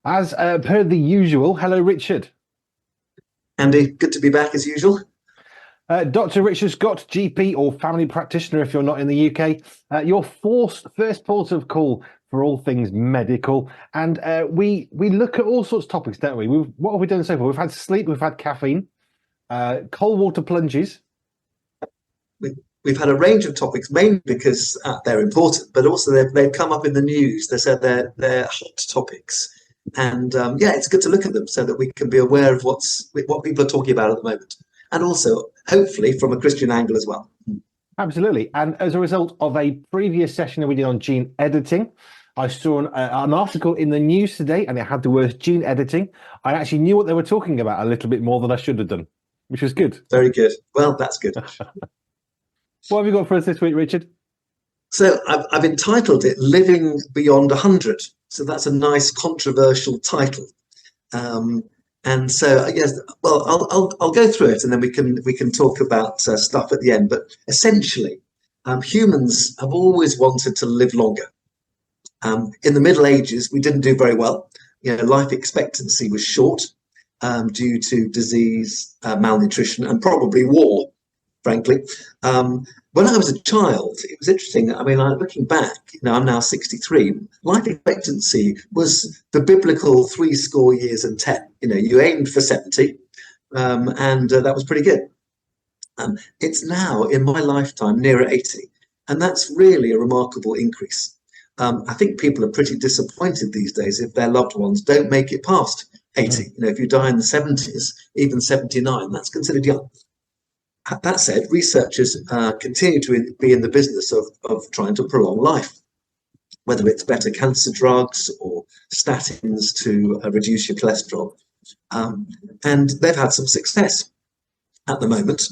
As per the usual, hello, Richard. Andy, good to be back as usual. Dr. Richard Scott, GP or family practitioner if you're not in the UK. Your first port of call for all things medical. And we look at all sorts of topics, don't we? What have we done so far? We've had sleep, we've had caffeine, cold water plunges. We've had a range of topics, mainly because they're important, but also they've come up in the news. They said they're hot topics. And it's good to look at them so that we can be aware of what people are talking about at the moment. And also, hopefully, from a Christian angle as well. Absolutely. And as a result of a previous session that we did on gene editing, I saw an article in the news today, and it had the word gene editing. I actually knew what they were talking about a little bit more than I should have done, which was good. Very good. Well, that's good. What have you got for us this week, Richard? So I've entitled it "Living Beyond 100." So that's a nice controversial title. And so I guess, well, I'll go through it, and then we can talk about stuff at the end. But essentially, humans have always wanted to live longer. In the Middle Ages, we didn't do very well. Life expectancy was short due to disease, malnutrition, and probably war. Frankly, when I was a child, it was interesting. I mean, looking back, I'm now 63. Life expectancy was the biblical 70 years. You aimed for 70, and that was pretty good. It's now, in my lifetime, nearer 80, and that's really a remarkable increase. I think people are pretty disappointed these days if their loved ones don't make it past 80. If you die in the 70s, even 79, that's considered young. That said, researchers continue to be in the business of trying to prolong life, whether it's better cancer drugs or statins to reduce your cholesterol. And they've had some success at the moment.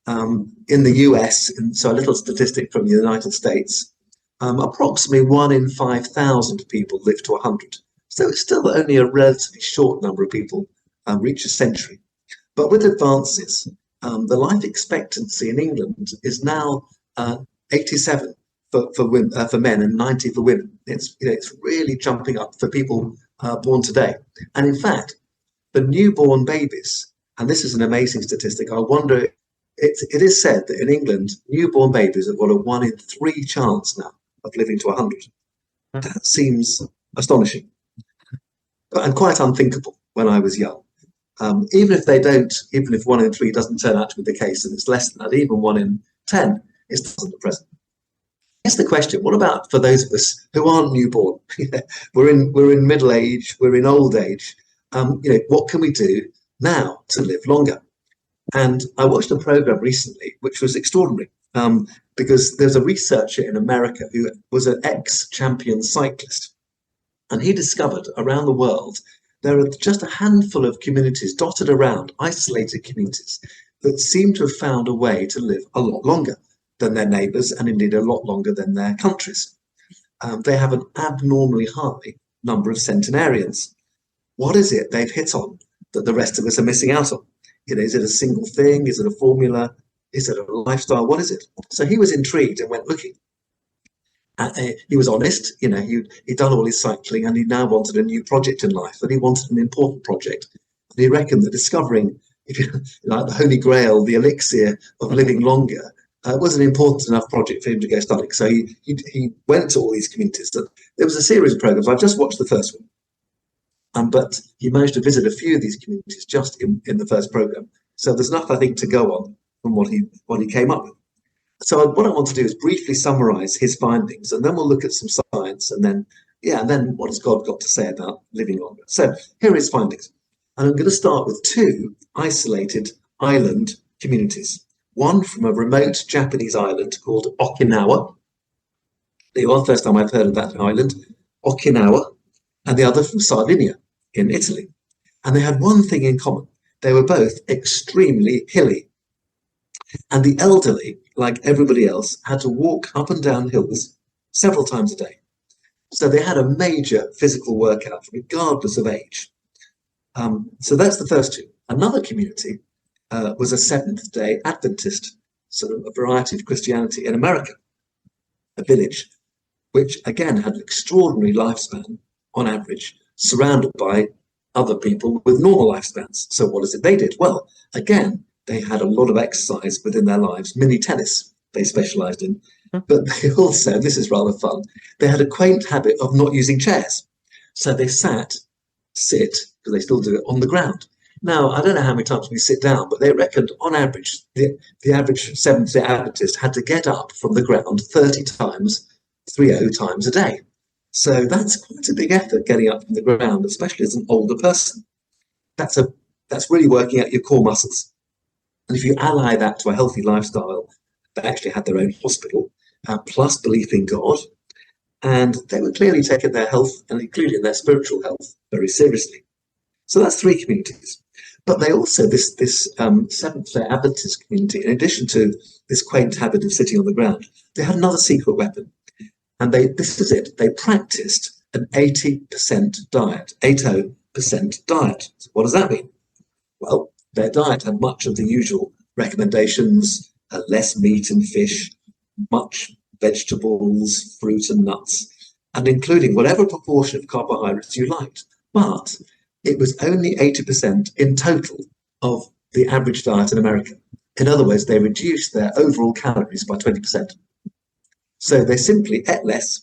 In the US, and so a little statistic from the United States, approximately 1 in 5,000 people live to 100. So it's still only a relatively short number of people reach a century. But with advances, the life expectancy in England is now 87 for men and 90 for women. It's really jumping up for people born today. And in fact, the newborn babies, and this is an amazing statistic. I wonder, it is said that in England, newborn babies have got a 1 in 3 chance now of living to 100. That seems astonishing and quite unthinkable when I was young. Even if 1 in 3 doesn't turn out to be the case, and it's less than that, even 1 in 10 is still at present. Here's the question: what about for those of us who aren't newborn? we're in middle age, we're in old age. What can we do now to live longer? And I watched a program recently, which was extraordinary, because there's a researcher in America who was an ex-champion cyclist, and he discovered around the world there are just a handful of communities dotted around, isolated communities, that seem to have found a way to live a lot longer than their neighbours, and indeed a lot longer than their countries. They have an abnormally high number of centenarians. What is it they've hit on that the rest of us are missing out on? Is it a single thing? Is it a formula? Is it a lifestyle? What is it? So he was intrigued and went looking. He was honest, he'd done all his cycling, and he now wanted a new project in life, and he wanted an important project. And he reckoned that discovering, like the Holy Grail, the elixir of living longer, was an important enough project for him to go studying. So he went to all these communities. So there was a series of programs. I've just watched the first one, but he managed to visit a few of these communities just in the first program. So there's enough, I think, to go on from what he came up with. So what I want to do is briefly summarize his findings, and then we'll look at some science, and then what has God got to say about living longer? So here are his findings. And I'm going to start with 2 isolated island communities. One from a remote Japanese island called Okinawa. The first time I've heard of that island, Okinawa, and the other from Sardinia in Italy. And they had one thing in common. They were both extremely hilly. And the elderly, like everybody else, had to walk up and down hills several times a day. So they had a major physical workout regardless of age. So that's the first 2. Another community was a Seventh-day Adventist, sort of a variety of Christianity in America, a village, which again had an extraordinary lifespan on average surrounded by other people with normal lifespans. So what is it they did? Well, again, they had a lot of exercise within their lives, mini tennis they specialized in. But they also, this is rather fun, they had a quaint habit of not using chairs. So they sit, because they still do it, on the ground. Now, I don't know how many times we sit down, but they reckoned on average, the average Seventh-day Adventist had to get up from the ground 30 times, 30 times a day. So that's quite a big effort getting up from the ground, especially as an older person. That's really working out your core muscles. And if you ally that to a healthy lifestyle, they actually had their own hospital, plus belief in God, and they were clearly taking their health, and including their spiritual health, very seriously. So that's 3 communities. But they also, this Seventh-day Adventist community, in addition to this quaint habit of sitting on the ground, they had another secret weapon. And this is it. They practiced an 80% diet, 80% diet. So what does that mean? Well, their diet had much of the usual recommendations, less meat and fish, much vegetables, fruit and nuts, and including whatever proportion of carbohydrates you liked. But it was only 80% in total of the average diet in America. In other words, they reduced their overall calories by 20%. So they simply ate less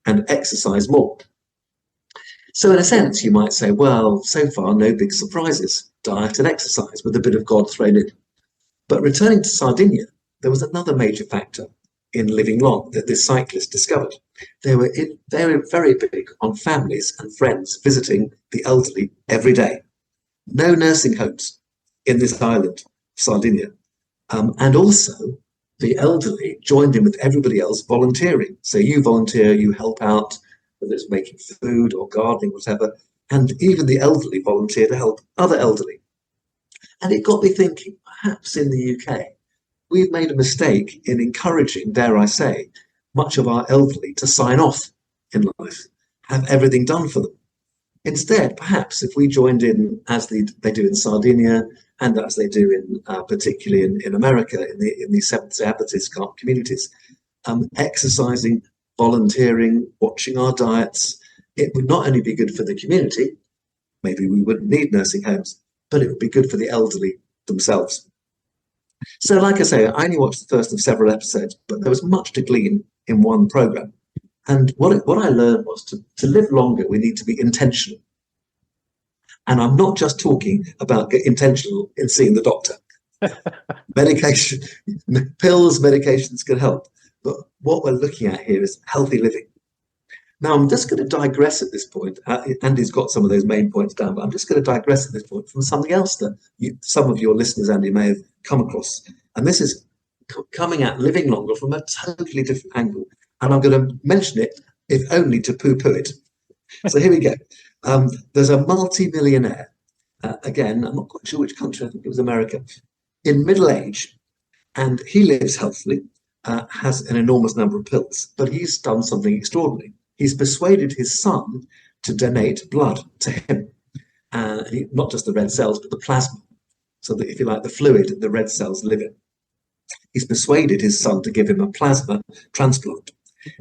and exercised more. So in a sense, you might say, well, so far, no big surprises, diet and exercise with a bit of God thrown in. But returning to Sardinia, there was another major factor in living long that this cyclist discovered. They were very big on families and friends visiting the elderly every day. No nursing homes in this island, Sardinia. And also, the elderly joined in with everybody else volunteering. So you volunteer, you help out, whether it's making food or gardening, whatever. And even the elderly volunteer to help other elderly. And it got me thinking, perhaps in the UK, we've made a mistake in encouraging, dare I say, much of our elderly to sign off in life, have everything done for them. Instead, perhaps if we joined in, as they do in Sardinia, and as they do in particularly in America, in the Seventh-day Adventist communities, exercising, volunteering, watching our diets, it would not only be good for the community, maybe we wouldn't need nursing homes, but it would be good for the elderly themselves. So like I say, I only watched the first of several episodes, but there was much to glean in one program. And what I learned was to live longer, we need to be intentional. And I'm not just talking about intentional in seeing the doctor. Medication, pills, medications can help. But what we're looking at here is healthy living. Now, I'm just going to digress at this point. Andy's got some of those main points down, but I'm just going to digress at this point from something else that some of your listeners, Andy, may have come across. And this is coming at living longer from a totally different angle. And I'm going to mention it, if only to poo-poo it. So here we go. There's a multi-millionaire, again, I'm not quite sure which country, I think it was America, in middle age, and he lives healthily, has an enormous number of pills, but he's done something extraordinary. He's persuaded his son to donate blood to him, not just the red cells, but the plasma, so that, if you like, the fluid the red cells live in. He's persuaded his son to give him a plasma transplant.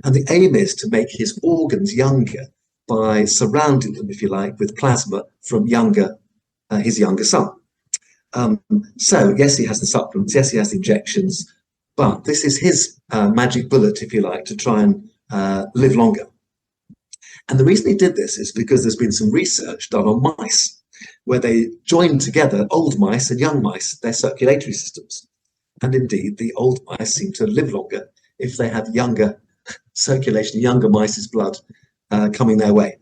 And the aim is to make his organs younger by surrounding them, if you like, with plasma from his younger son. So, yes, he has the supplements, yes, he has the injections, but this is his magic bullet, if you like, to try and live longer. And the reason he did this is because there's been some research done on mice, where they joined together old mice and young mice, their circulatory systems. And indeed, the old mice seem to live longer if they have younger circulation, younger mice's blood coming their way.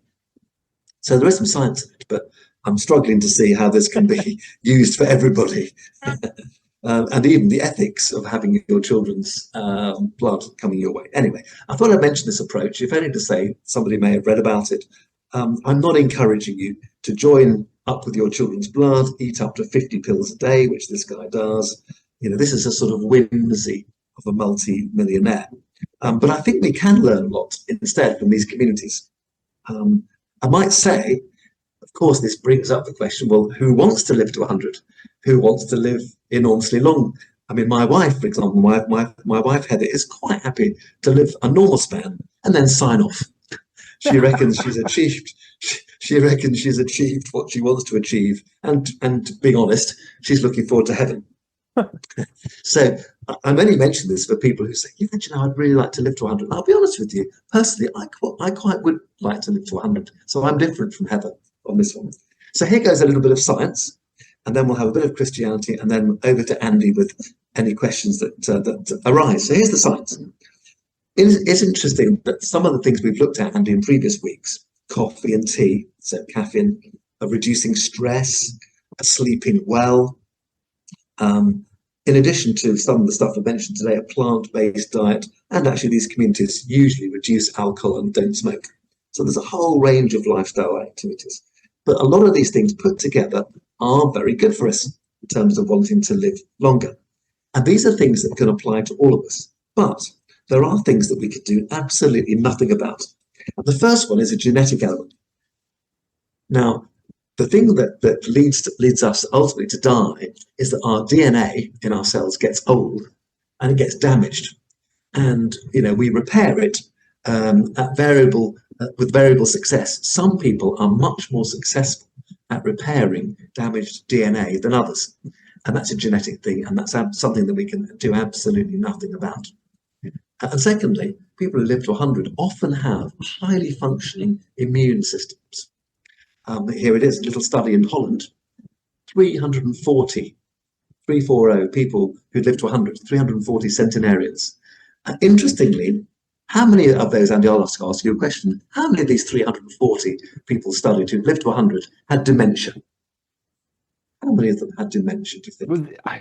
So there is some science in it, but I'm struggling to see how this can be used for everybody. And even the ethics of having your children's blood coming your way. Anyway, I thought I'd mention this approach, if only to say somebody may have read about it. I'm not encouraging you to join up with your children's blood, eat up to 50 pills a day, which this guy does. You know, this is a sort of whimsy of a multi-millionaire. But I think we can learn a lot instead from these communities. I might say, of course, this brings up the question, well, who wants to live to 100? Who wants to live enormously long? I mean, my wife, for example, my wife, Heather, is quite happy to live a normal span and then sign off. She reckons she's achieved she reckons she's achieved what she wants to achieve, and being honest, she's looking forward to heaven. So I'm only mentioning this for people who say, yeah, you know, I'd really like to live to 100. And I'll be honest with you, personally, I quite would like to live to 100. So I'm different from Heather on this one. So here goes a little bit of science, and then we'll have a bit of Christianity, and then over to Andy with any questions that arise. So here's the science. It's interesting that some of the things we've looked at, Andy, in previous weeks, coffee and tea, so caffeine, of reducing stress, sleeping well, in addition to some of the stuff I mentioned today, a plant-based diet, and actually these communities usually reduce alcohol and don't smoke. So there's a whole range of lifestyle activities. But a lot of these things put together are very good for us in terms of wanting to live longer. And these are things that can apply to all of us. But there are things that we could do absolutely nothing about. And the first one is a genetic element. Now, the thing that leads us ultimately to die is that our DNA in our cells gets old and it gets damaged. And, you know, we repair it with variable success. Some people are much more successful at repairing damaged DNA than others. And that's a genetic thing, and that's something that we can do absolutely nothing about. And secondly, people who live to 100 often have highly functioning immune systems. Here it is, a little study in Holland, 340 people who lived to 100, 340 centenarians. Interestingly, how many of those, Andy, I'll ask you a question, how many of these 340 people studied who lived to 100 had dementia? How many of them had dementia, do you think? Well,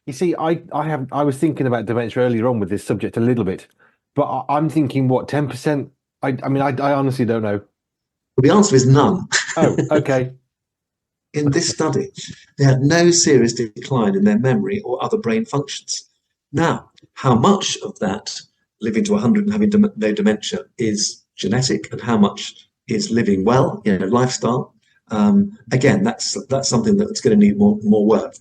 you see, I was thinking about dementia earlier on with this subject a little bit, but I'm thinking, what, 10%? I mean, I honestly don't know. Well, the answer is none. Oh, okay. In this study, they had no serious decline in their memory or other brain functions. Now, how much of that living to 100 and having no dementia is genetic, and how much is living well, you know, lifestyle? Again, that's something that's going to need more work.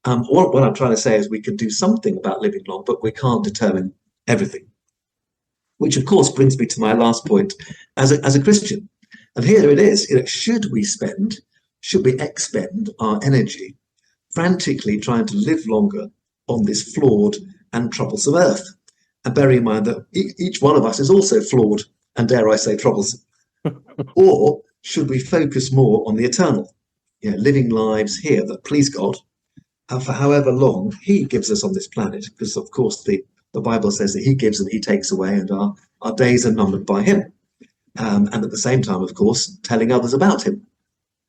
What I'm trying to say is we can do something about living long, but we can't determine everything. Which, of course, brings me to my last point as a Christian. And here it is, you know, should we expend our energy frantically trying to live longer on this flawed and troublesome earth? And bear in mind that each one of us is also flawed and, dare I say, troublesome. Or should we focus more on the eternal, you know, living lives here that please God for however long he gives us on this planet? Because, of course, the Bible says that he gives and he takes away, and our days are numbered by him. And at the same time, of course, telling others about him.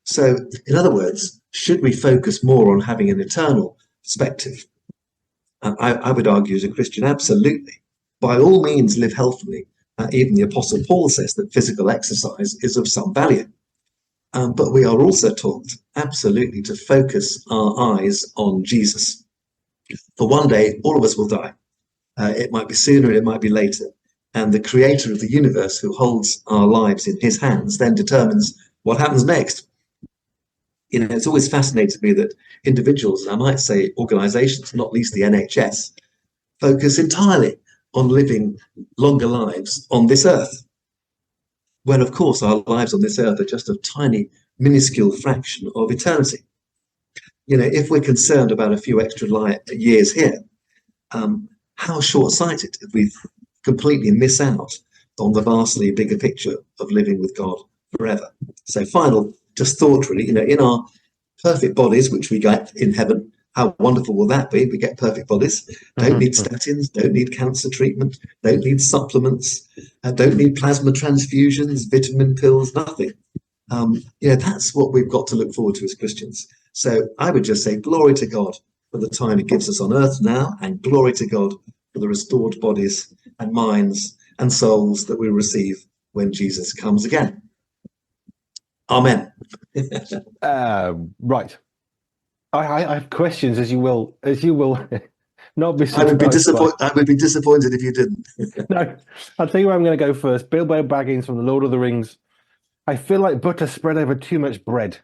So, in other words, should we focus more on having an eternal perspective? I would argue as a Christian, absolutely. By all means, live healthily. Even the Apostle Paul says that physical exercise is of some value. But we are also taught, absolutely, to focus our eyes on Jesus. For one day, all of us will die. It might be sooner, it might be later. And the creator of the universe, who holds our lives in his hands, then determines what happens next. You know, it's always fascinated me that individuals, and I might say organizations, not least the NHS, focus entirely on living longer lives on this earth. When, of course, our lives on this earth are just a tiny, minuscule fraction of eternity. You know, if we're concerned about a few extra years here, how short-sighted if we completely miss out on the vastly bigger picture of living with God forever. So final, just thought really, you know, in our perfect bodies, which we get in heaven, how wonderful will that be? We get perfect bodies, don't need statins, don't need cancer treatment, don't need supplements, don't need plasma transfusions, vitamin pills, nothing. You know, that's what we've got to look forward to as Christians. So I would just say glory to God for the time he gives us on earth now, and glory to God for the restored bodies and minds and souls that we receive when Jesus comes again. Amen. Right. I have questions, as you will not be surprised. I would be disappointed if you didn't. No, I'll tell you where I'm going to go first. Bilbo Baggins from The Lord of the Rings. I feel like butter spread over too much bread.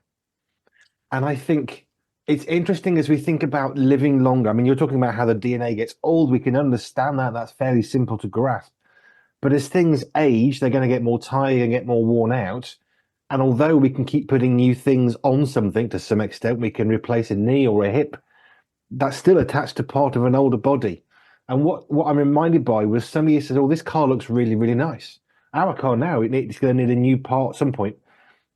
And I think it's interesting as we think about living longer. I mean, you're talking about how the DNA gets old. We can understand that. That's fairly simple to grasp. But as things age, they're going to get more tired and get more worn out. And although we can keep putting new things on something to some extent, we can replace a knee or a hip, that's still attached to part of an older body. And what I'm reminded by was somebody said, "Oh, this car looks really, really nice. Our car now, it's going to need a new part at some point."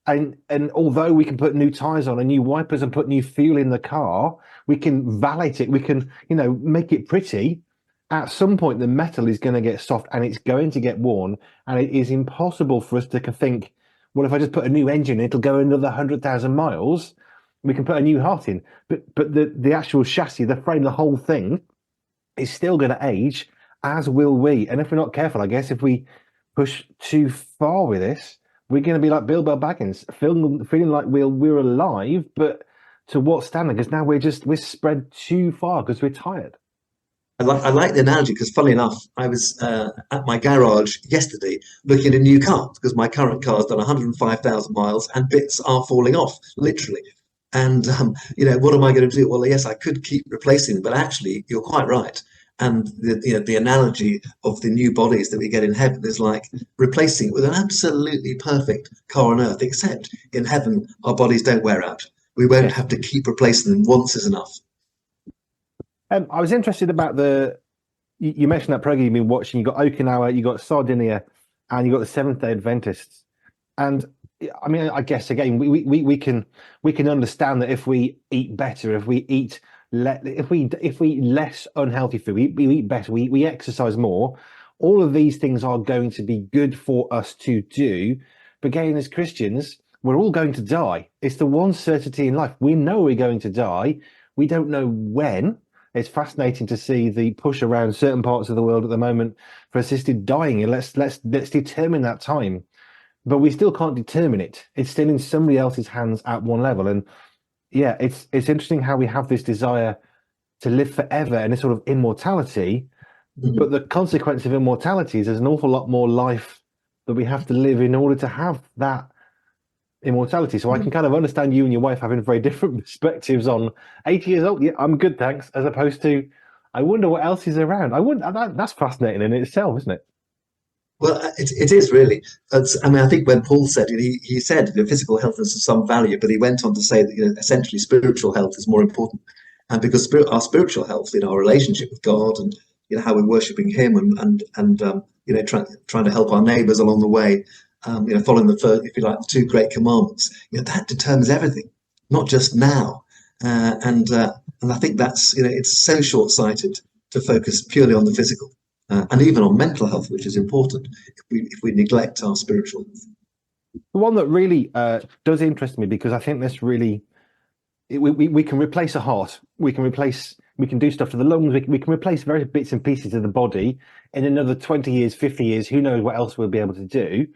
And although we can put new tires on and new wipers and put new fuel in the car, we can validate it. We can, make it pretty. At some point, the metal is going to get soft and it's going to get worn. And it is impossible for us to think, well, if I just put a new engine, it'll go another 100,000 miles. We can put a new heart in, but the actual chassis, the frame, the whole thing is still going to age, as will we. And if we're not careful, I guess if we push too far with this, we're going to be like Bilbo Baggins, feeling like we're alive, but to what standard? Because now we're spread too far because we're tired. I like the analogy because, funnily enough, I was at my garage yesterday looking at a new car because my current car's done 105,000 miles and bits are falling off, literally. And what am I going to do? Well, yes, I could keep replacing them, but actually, you're quite right. And the analogy of the new bodies that we get in heaven is like replacing it with an absolutely perfect car on earth, except in heaven, our bodies don't wear out. We won't have to keep replacing them. Once is enough. I was interested about you mentioned that program you've been watching. You got Okinawa, you got Sardinia, and you got the Seventh-day Adventists. And I mean, I guess again, we can understand that if we eat better, if we eat if we eat less unhealthy food, we eat better, we exercise more. All of these things are going to be good for us to do. But again, as Christians, we're all going to die. It's the one certainty in life. We know we're going to die. We don't know when. It's fascinating to see the push around certain parts of the world at the moment for assisted dying. And let's determine that time. But we still can't determine it. It's still in somebody else's hands at one level. And yeah, it's interesting how we have this desire to live forever and this sort of immortality. Mm-hmm. But the consequence of immortality is there's an awful lot more life that we have to live in order to have that immortality. So I can kind of understand you and your wife having very different perspectives on 80 years old. Yeah, I'm good, thanks. As opposed to, I wonder what else is around. That's fascinating in itself, isn't it? Well, it is really. I think when Paul said it, he said physical health is of some value, but he went on to say that essentially spiritual health is more important, and because our spiritual health in our relationship with God and how we're worshiping Him and trying to help our neighbours along the way, following the two great commandments, that determines everything, not just now. And I think that's it's so short-sighted to focus purely on the physical. And even on mental health, which is important, if we neglect our spiritual health. The one that really does interest me, because I think this really, we can replace a heart, we can do stuff to the lungs, we can replace various bits and pieces of the body. In another 20 years, 50 years, who knows what else we'll be able to do.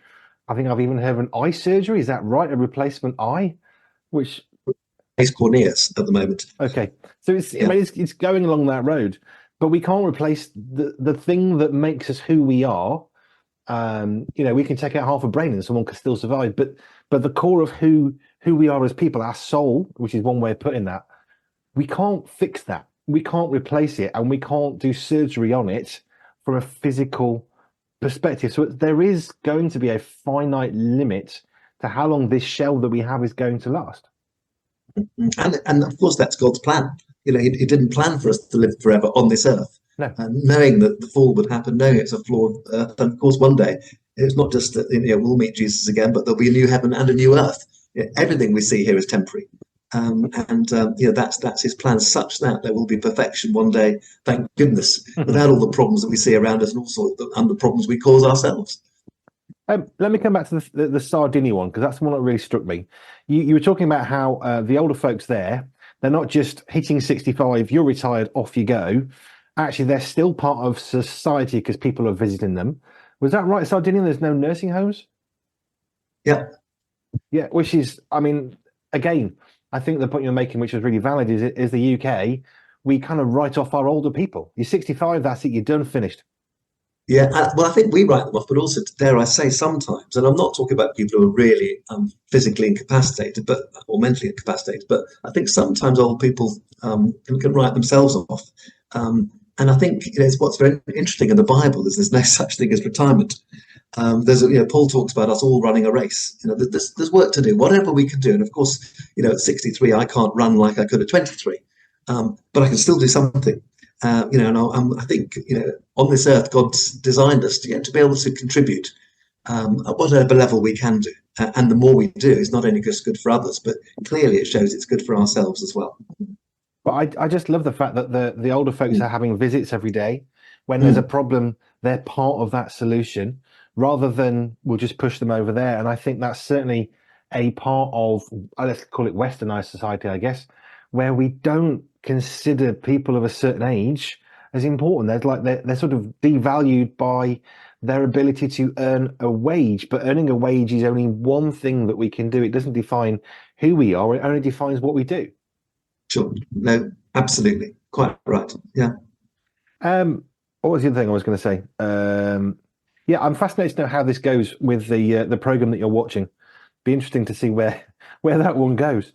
I think I've even heard of an eye surgery. Is that right? A replacement eye, which is corneas at the moment. Okay, so it's going along that road. But we can't replace the thing that makes us who we are. We can take out half a brain and someone can still survive. But the core of who we are as people, our soul, which is one way of putting that, we can't fix that. We can't replace it, and we can't do surgery on it from a physical perspective. So there is going to be a finite limit to how long this shell that we have is going to last. And of course, that's God's plan. He didn't plan for us to live forever on this earth. No. Knowing that the fall would happen, knowing it's a flawed earth, and of course, one day it's not just that we'll meet Jesus again, but there'll be a new heaven and a new earth. Everything we see here is temporary, that's His plan, such that there will be perfection one day. Thank goodness, without all the problems that we see around us and also the problems we cause ourselves. Let me come back to the Sardinia one, because that's the one that really struck me. You were talking about how the older folks there, they're not just hitting 65, you're retired, off you go. Actually, they're still part of society because people are visiting them. Was that right, Sardinia? There's no nursing homes? Yeah. Yeah, which is, I mean, again, I think the point you're making, which is really valid, is the UK, we kind of write off our older people. You're 65, that's it, you're done, finished. Yeah, well, I think we write them off, but also, dare I say, sometimes, and I'm not talking about people who are really physically incapacitated, or mentally incapacitated, but I think sometimes old people can write themselves off. And I think it's what's very interesting in the Bible is there's no such thing as retirement. Paul talks about us all running a race. There's work to do, whatever we can do. And of course, at 63, I can't run like I could at 23, but I can still do something. I think on this earth, God's designed us to be able to contribute at whatever level we can do. And the more we do, it's not only just good for others, but clearly it shows it's good for ourselves as well. But I just love the fact that the older folks are having visits every day. When there's a problem, they're part of that solution rather than we'll just push them over there. And I think that's certainly a part of, let's call it westernized society, I guess, where we don't consider people of a certain age as important. They're sort of devalued by their ability to earn a wage, but earning a wage is only one thing that we can do. It doesn't define who we are, it only defines what we do. Sure. No, absolutely. Quite right. Yeah. What was the other thing I was going to say? Yeah, I'm fascinated to know how this goes with the program that you're watching. Be interesting to see where that one goes.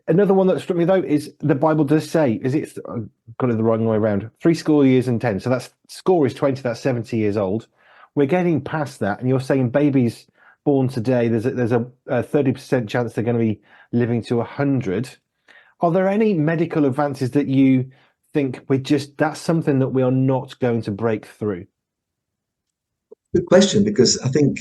Another one that struck me though is the Bible does say, I've got it the wrong way around, 3 years and 10. So that's score is 20, that's 70 years old. We're getting past that, and you're saying babies born today, there's a 30% chance they're going to be living to 100. Are there any medical advances that you think that's something that we are not going to break through? Good question, because I think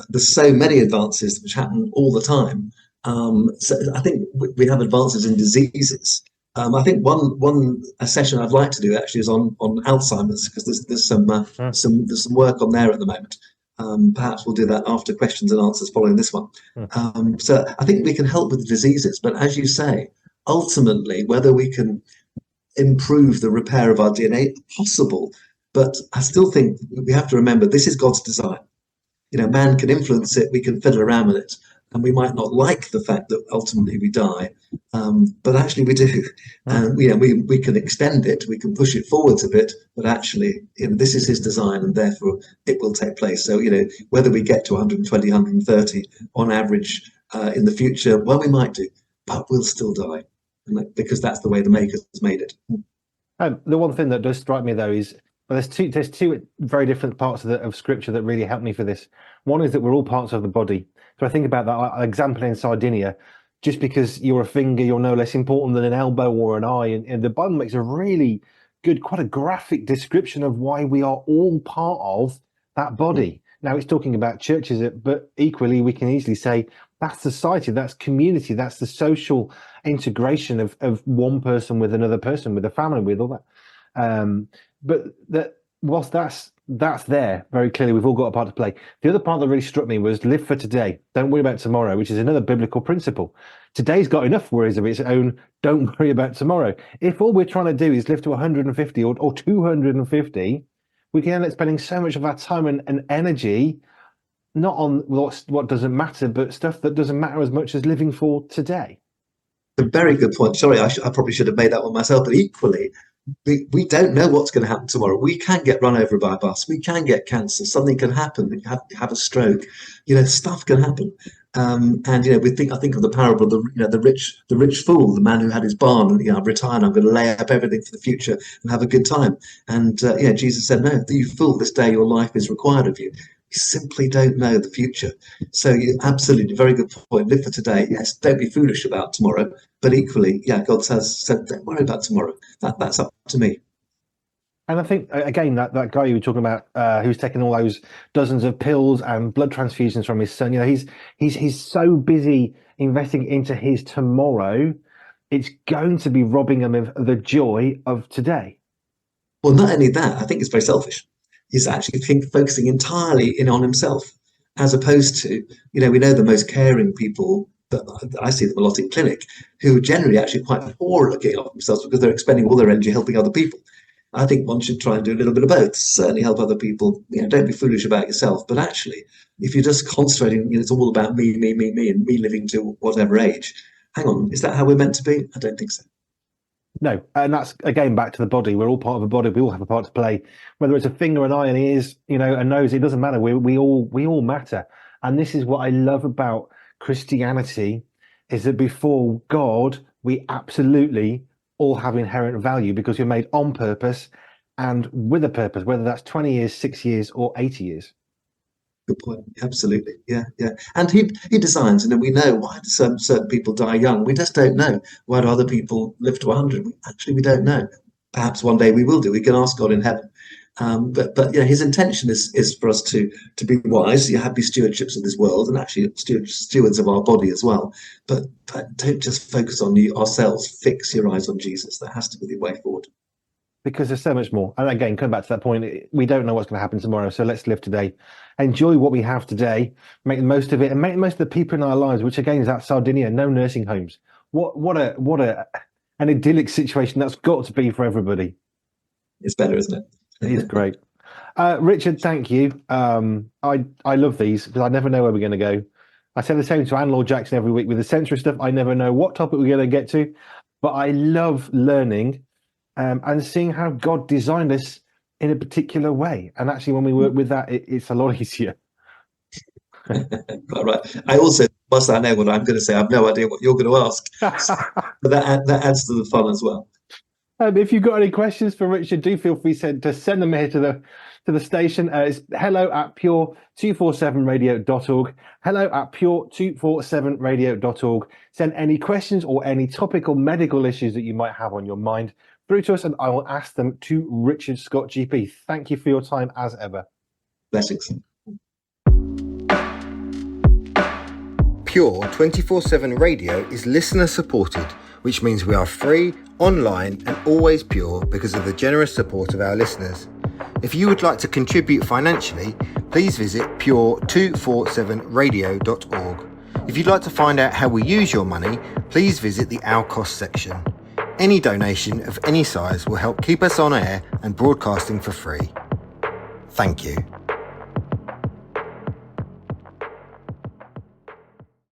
there's so many advances which happen all the time. So I think we have advances in diseases. I think a session I'd like to do actually is on Alzheimer's, because there's some work on there at the moment. Perhaps we'll do that after questions and answers following this one. So I think we can help with the diseases, but as you say, ultimately, whether we can improve the repair of our DNA, possible. But I still think we have to remember this is God's design. Man can influence it, we can fiddle around with it, and we might not like the fact that ultimately we die, but actually we do. And we can extend it, we can push it forwards a bit, but actually this is his design, and therefore it will take place. So whether we get to 120, 130 on average in the future, well, we might do, but we'll still die, because that's the way the Maker's made it. The one thing that does strike me though is, there's two very different parts of Scripture that really help me for this. One is that we're all parts of the body. So I think about that example in Sardinia. Just because you're a finger, you're no less important than an elbow or an eye. And the Bible makes a really good, quite a graphic description of why we are all part of that body. Now it's talking about churches, but equally we can easily say that's society, that's community, that's the social integration of one person with another person, with a family, with all that. But whilst that's there very clearly, we've all got a part to play. The other part that really struck me was live for today, don't worry about tomorrow, which is another biblical principle. Today's got enough worries of its own, don't worry about tomorrow. If all we're trying to do is live to 150 or 250, we can end up spending so much of our time and energy not on what doesn't matter, but stuff that doesn't matter as much as living for today. A very good point. Sorry, I probably should have made that one myself, but equally, we don't know what's going to happen tomorrow. We can get run over by a bus. We can get cancer. Something can happen. We have a stroke. Stuff can happen. And I think of the parable of the rich fool, the man who had his barn. And I've retired. I'm going to lay up everything for the future and have a good time. And Jesus said, "No, you fool! This day your life is required of you." You simply don't know the future. So you absolutely, very good point. Live for today. Yes, don't be foolish about tomorrow. But equally, God has said, don't worry about tomorrow. That's up to me. And I think, again, that guy you were talking about, who's taking all those dozens of pills and blood transfusions from his son, he's so busy investing into his tomorrow, it's going to be robbing him of the joy of today. Well, not only that, I think it's very selfish. He's actually focusing entirely in on himself, as opposed to, we know the most caring people, that I see them a lot in clinic, who are generally actually quite poor at looking after themselves because they're expending all their energy helping other people. I think one should try and do a little bit of both. Certainly help other people. Don't be foolish about yourself. But actually, if you're just concentrating, it's all about me, and me living to whatever age. Hang on, is that how we're meant to be? I don't think so. No, and that's again back to the body. We're all part of a body. We all have a part to play. Whether it's a finger, an eye, an ears, a nose, it doesn't matter. We all matter. And this is what I love about Christianity, is that before God, we absolutely all have inherent value because we're made on purpose and with a purpose, whether that's 20 years, 6 years, or 80 years. Good point. Absolutely. Yeah, yeah. And he designs, and we know why certain people die young. We just don't know. Why do other people live to 100? Actually, we don't know. Perhaps one day we will do. We can ask God in heaven. But yeah, his intention is for us to be wise. You have these stewardships of this world, and actually stewards of our body as well. But don't just focus on ourselves. Fix your eyes on Jesus. That has to be the way forward. Because there's so much more. And again, coming back to that point, we don't know what's going to happen tomorrow. So let's live today, enjoy what we have today, make the most of it, and make the most of the people in our lives. Which again is that Sardinia, no nursing homes. What an idyllic situation that's got to be for everybody. It's better, isn't it? It is great. Richard, thank you. I love these because I never know where we're going to go. I say the same to Anne Lord Jackson every week with the sensory stuff. I never know what topic we're going to get to, but I love learning and seeing how God designed us in a particular way. And actually, when we work with that, it's a lot easier. Right. I also, whilst I know what I'm going to say, I have no idea what you're going to ask. But that adds to the fun as well. If you've got any questions for Richard, do feel free to send them here to the station. It's hello@pure247radio.org. Hello@pure247radio.org. Send any questions or any topical medical issues that you might have on your mind through to us, and I will ask them to Richard Scott GP. Thank you for your time as ever. Blessings. Pure 24/7 Radio is listener supported, which means we are free, online and always pure because of the generous support of our listeners. If you would like to contribute financially, please visit pure247radio.org. If you'd like to find out how we use your money, please visit the Our Cost section. Any donation of any size will help keep us on air and broadcasting for free. Thank you.